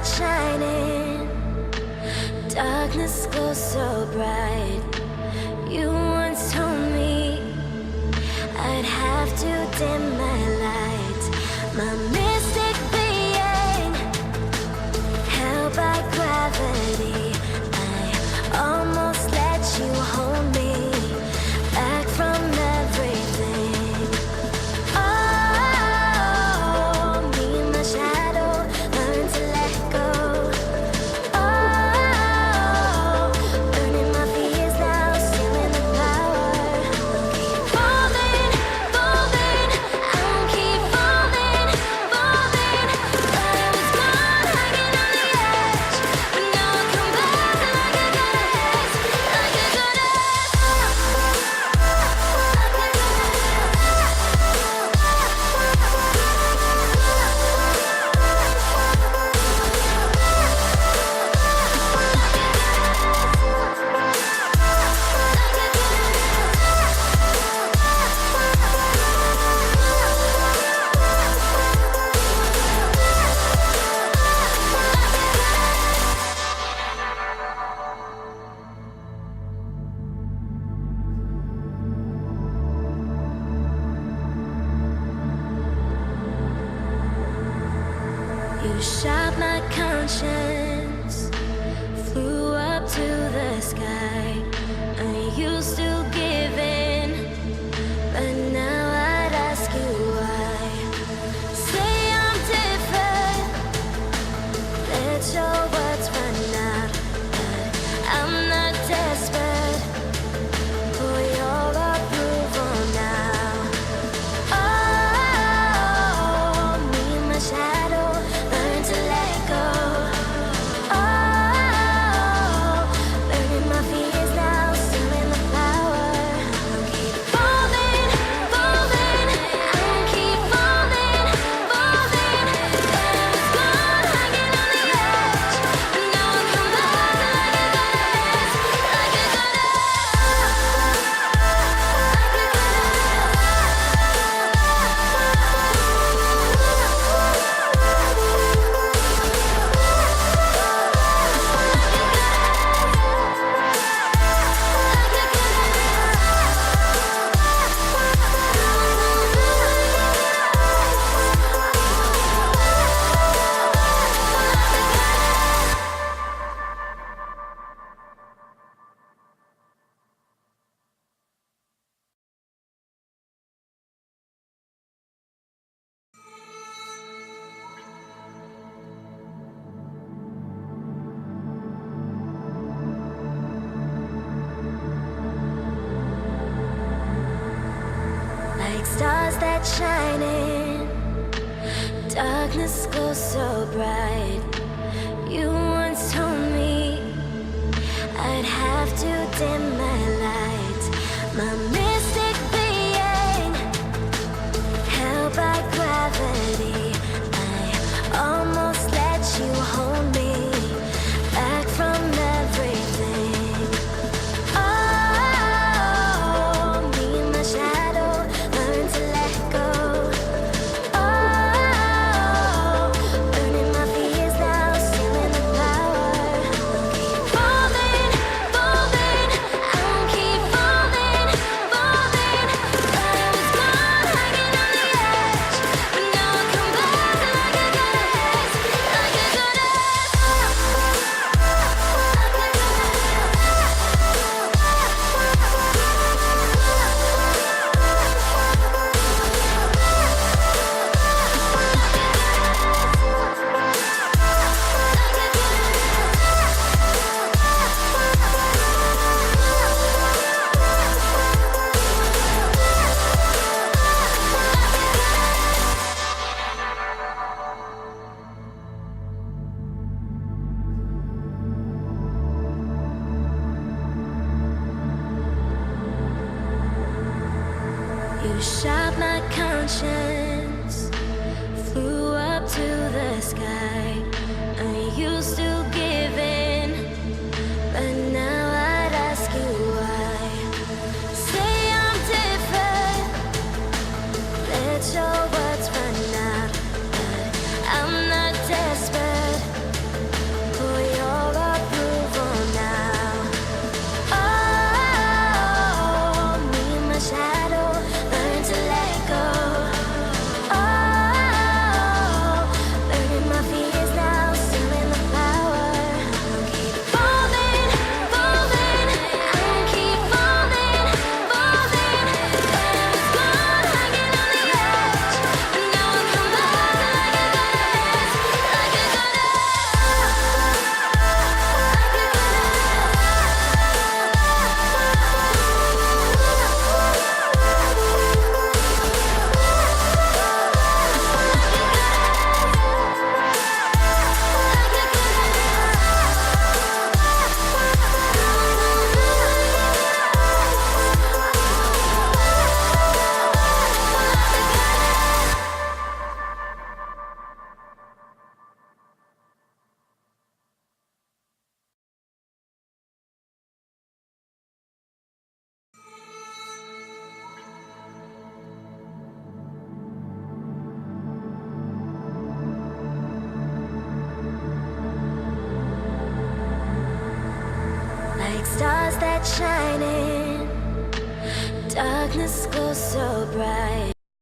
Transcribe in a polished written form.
that shining, darkness glows so bright. You once told me I'd have to dim my light. My mystic being, held by gravity, I almost let you hold me back from everything. Oh, me and my shadow learn to let go. Oh, burning my fears now, stealing the power. Keep falling, falling, I won't keep falling, falling. Thought I was gone, hanging on the edge, but now I come back like I got a hex, like I got a You shot my conscience, flew up to the sky. Are you still giving? But now I'd ask you why. Say I'm different, let your words run out. But I'm not desperate for your approval now. Oh, me and my shadow learn to let go. Oh, burning my fears now, stealing the power. Keep falling, falling, I won't keep falling, falling. Thought I was gone, hanging on the edge, but now I come back like I got a hex, like I got a like stars that shining, darkness glows so bright. You once told me I'd have to dim my light. My mystic being, held by gravity, I almost let you hold me back from everything. Oh, me and my shadow learn to let go. Oh, burning my fears now, stealing the power. Keep falling, falling, I won't keep falling, falling. Thought I was gone, hanging on the edge, but now I come back like I got a hex, like I got a You shot my conscience, flew up to the sky. Are you still giving? But now I'd ask you why. Say I'm different, let your words run out. But I'm not desperate like stars that shine in darkness glows so bright.